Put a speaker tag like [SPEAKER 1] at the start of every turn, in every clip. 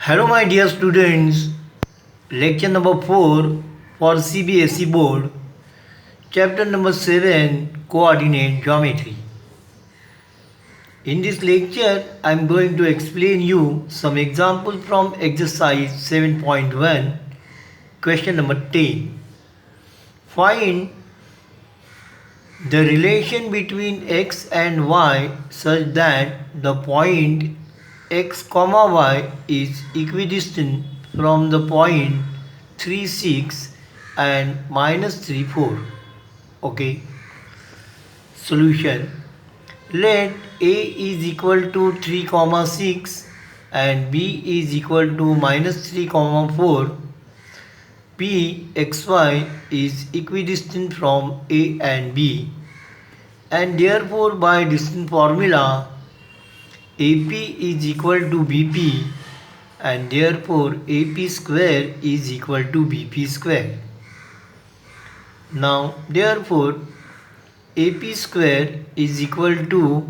[SPEAKER 1] Hello, my dear students. Lecture number 4 for CBSE board. Chapter number 7 Coordinate Geometry. In this lecture, I am going to explain you some examples from exercise 7.1, question number 10. Find the relation between x and y such that the point x comma y is equidistant from the point 3 6 and minus 3 4. Okay. Solution. Let a is equal to 3 comma 6 and b is equal to minus 3 comma 4. P xy is equidistant from a and b, and therefore by distance formula AP is equal to BP, and therefore AP square is equal to BP square. Now therefore AP square is equal to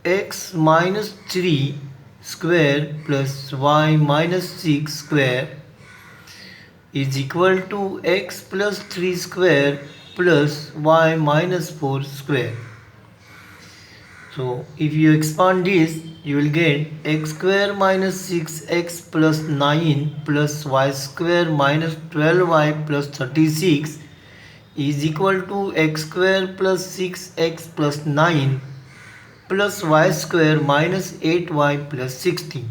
[SPEAKER 1] x minus 3 square plus y minus 6 square is equal to x plus 3 square plus y minus 4 square. So if you expand this, you will get x square minus 6x plus 9 plus y square minus 12y plus 36 is equal to x square plus 6x plus 9 plus y square minus 8y plus 16.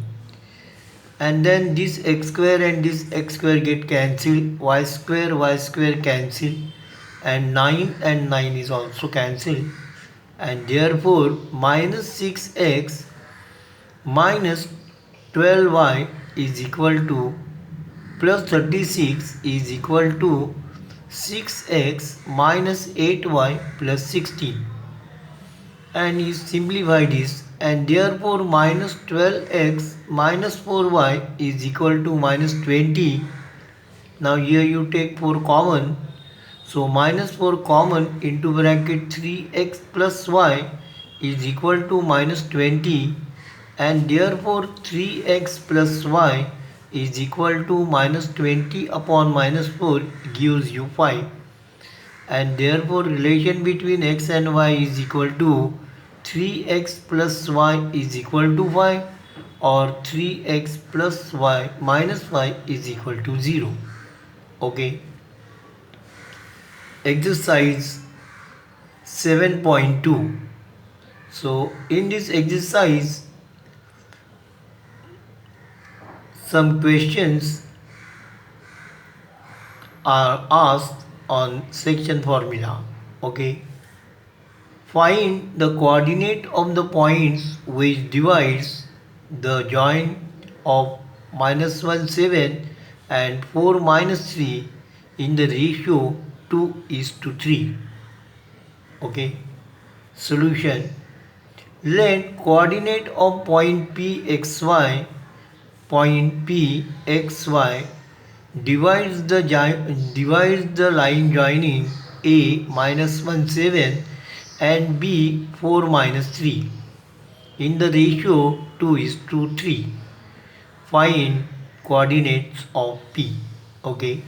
[SPEAKER 1] And then this x square and this x square get cancelled, y square cancel, and 9 is also cancelled, and therefore minus 6x minus 12y is equal to plus 36 is equal to 6x minus 8y plus 16, and you simplify this, and therefore minus 12x minus 4y is equal to minus 20. Now here you take 4 common, so minus 4 common into bracket 3x plus y is equal to minus 20, and therefore 3x plus y is equal to minus 20 upon minus 4 gives you 5, and therefore relation between x and y is equal to 3x plus y is equal to 5, or 3x plus y minus y is equal to 0. Okay. Exercise 7.2. So in this exercise, some questions are asked on section formula. Okay. Find the coordinate of the points which divides the joint of minus 1 7 and 4 minus 3 in the ratio 2:3. Okay. Solution. Let coordinate of point PXY, divides the line joining A minus 1 7 and B 4 minus 3 in the ratio 2:3. Find coordinates of P. Okay.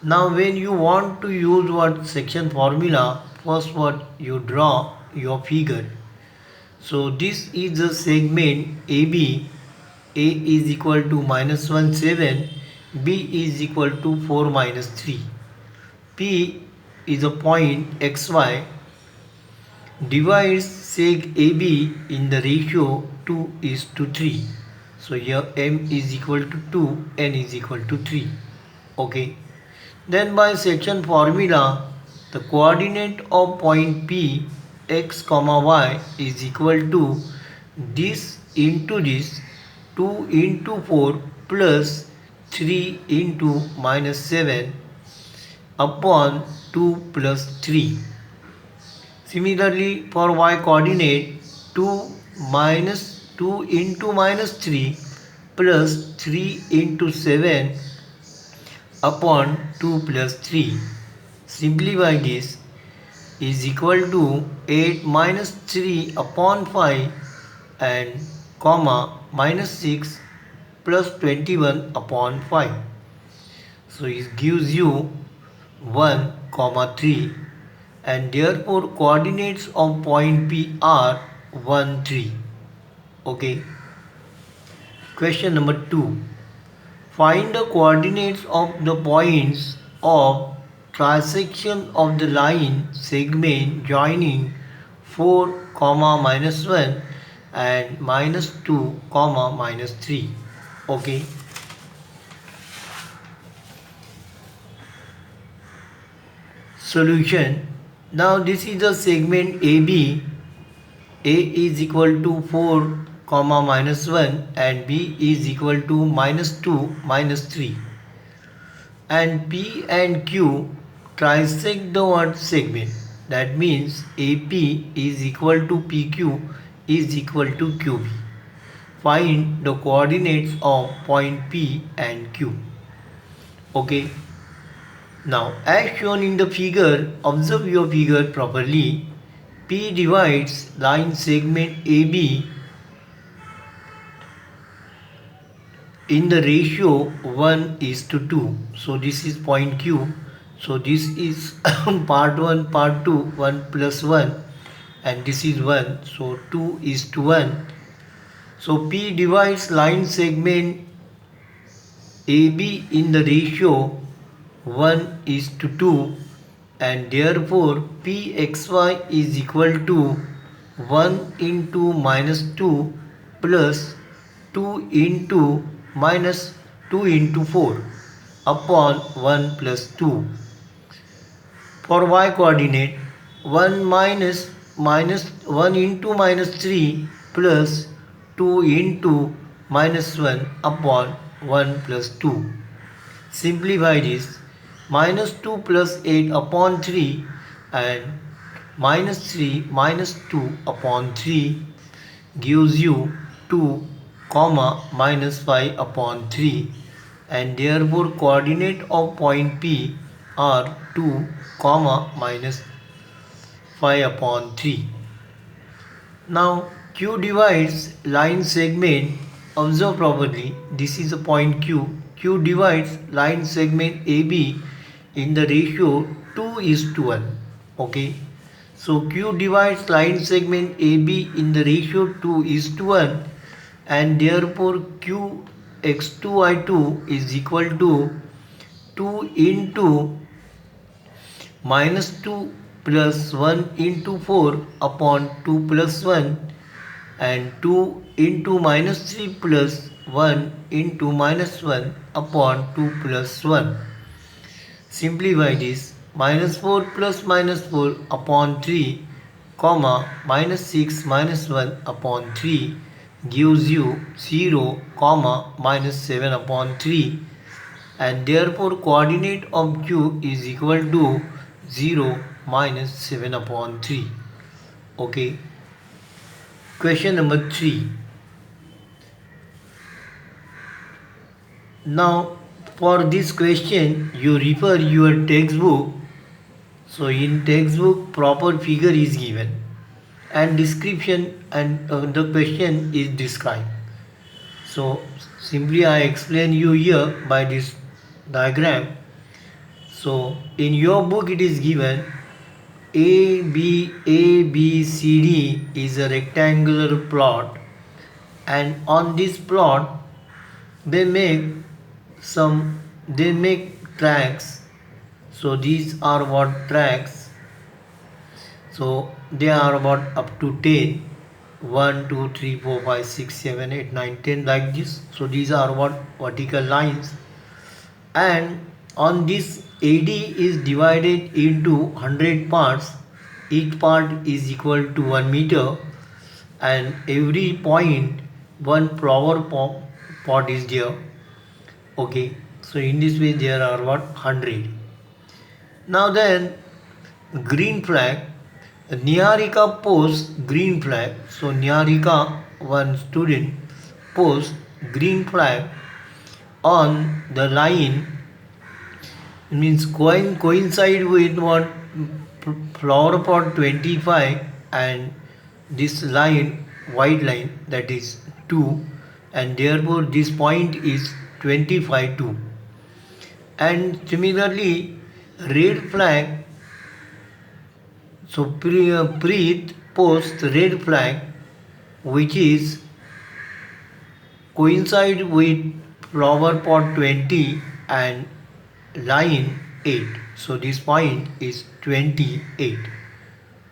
[SPEAKER 1] Now when you want to use what section formula, first what you draw your figure. So this is the segment AB. A is equal to minus 1 7, B is equal to 4 minus 3. P is a point XY, divides seg AB in the ratio 2:3. So here M is equal to 2, N is equal to 3. Okay. Then by section formula, the coordinate of point P x comma y is equal to this into this 2 into 4 plus 3 into minus 7 upon 2 plus 3. Similarly for y coordinate, 2 into minus 3 plus 3 into 7 upon 2 plus 3. Simplify this, is equal to 8 minus 3 upon 5 and comma minus 6 plus 21 upon 5. So it gives you 1 comma 3, and therefore coordinates of point P are 1 3. Okay. Question number 2. Find the coordinates of the points of trisection of the line segment joining 4 comma minus 1 and minus 2 comma minus 3. Okay. Solution. Now this is the segment AB. A is equal to 4 comma minus 1 and B is equal to minus 2 minus 3, and P and Q trisect the one segment. That means AP is equal to PQ is equal to QB. Find the coordinates of point P and Q. Okay. Now as shown in the figure, observe your figure properly. P divides line segment AB in the ratio 1:2. So this is point Q. So this is part 1, part 2, 1 plus 1, and this is 1. So 2:1. So P divides line segment AB in the ratio 1:2, and therefore Pxy is equal to 1 into minus 2 plus 2 into minus 2 into 4 upon 1 plus 2. For y coordinate, 1 into minus 3 plus 2 into minus 1 upon 1 plus 2. Simplify this. Minus 2 plus 8 upon 3 and minus 3 minus 2 upon 3 gives you 2 comma minus 5 upon 3, and therefore coordinate of point P are 2 comma minus 5 upon 3. Now Q divides line segment. Observe properly. This is a point Q. Q divides line segment AB in the ratio 2:1. Okay. So Q divides line segment AB in the ratio 2:1, and therefore Qx2y2 is equal to 2 into minus 2 plus 1 into 4 upon 2 plus 1, and 2 into minus 3 plus 1 into minus 1 upon 2 plus 1. Simplify this. Minus 4 plus minus 4 upon 3 comma minus 6 minus 1 upon 3 gives you 0 comma minus 7 upon 3, and therefore coordinate of Q is equal to 0 minus 7 upon 3. Okay. Question number 3. Now for this question you refer your textbook. So in textbook proper figure is given and description, and the question is described. So simply I explain you here by this diagram. So in your book it is given ABCD is a rectangular plot, and on this plot they make tracks. So these are what tracks. So they are about up to 10. 1 2 3 4 5 6 7 8 9 10 like this. So these are what vertical lines, and on this AD is divided into 100 parts. Each part is equal to 1 meter, and every point one flower pot is there. Okay, so in this way there are what 100. Now then, green flag. Niharika posts green flag. So Niharika, one student, posts green flag on the line, means coincide with what flower pot 25 and this line, white line, that is 2, and therefore this point is 25 2. And similarly, red flag, so Preet posts red flag which is coincide with flower pot 20 and line 8. So this point is 28.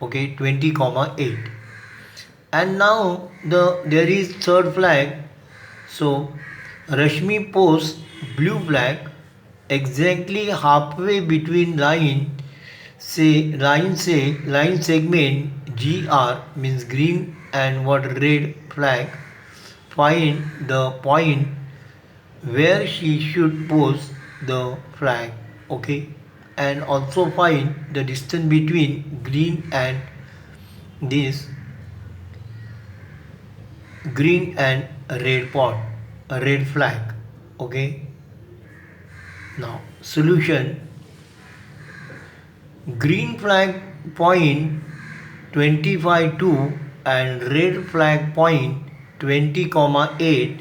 [SPEAKER 1] Okay, 20 comma 8. And now there is third flag. So Rashmi posts blue flag exactly halfway between line segment GR means green and what red flag. Find the point where she should post the flag. Okay, and also find the distance between green and this green and a red flag. Okay, now solution: green flag point 25 2 and red flag point 20 comma 8,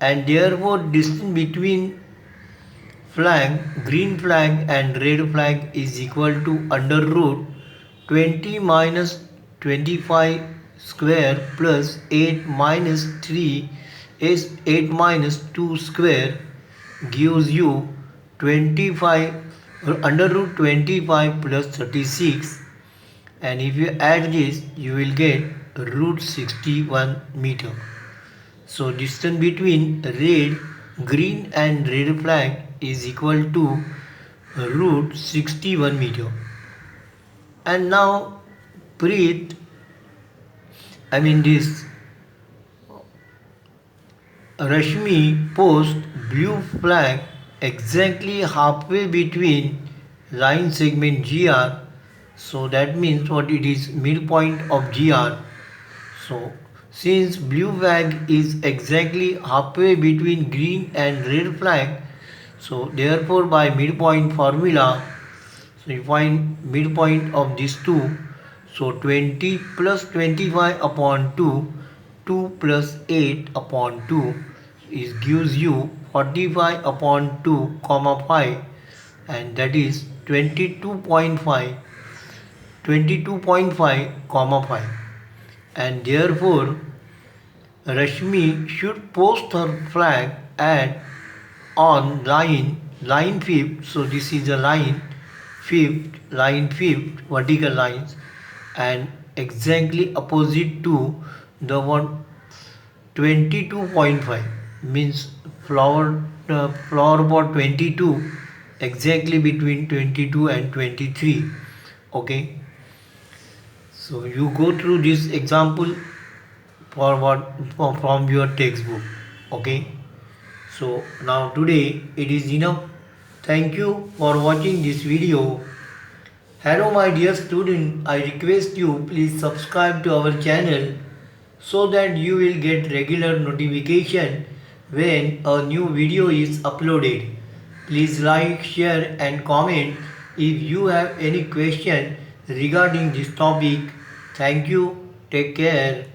[SPEAKER 1] and therefore distance between green flag and red flag is equal to under root 20 minus 25 square plus 8 minus 3 is 8 minus 2 square gives you 25 under root 25 plus 36, and if you add this you will get root 61 meter. So distance between red, green and red flag is equal to root 61 meter. And now Preet, this Rashmi post blue flag exactly halfway between line segment GR. So that means what it is, midpoint of GR. So since blue flag is exactly halfway between green and red flag, so therefore by midpoint formula, so you find midpoint of these two. So 20 plus 25 upon 2, 2 plus 8 upon 2 is gives you 45 upon 2 comma 5, and that is 22.5 comma 5, and therefore Rashmi should post her flag at on line 5th. So this is a line 5th vertical lines, and exactly opposite to the one 22.5 means flower pot 22 exactly between 22 and 23. Okay, so you go through this example from your textbook. Okay, so now today it is enough. Thank you for watching this video. Hello my dear student, I request you please subscribe to our channel so that you will get regular notification when a new video is uploaded. Please like, share and comment if you have any question regarding this topic. Thank you. Take care.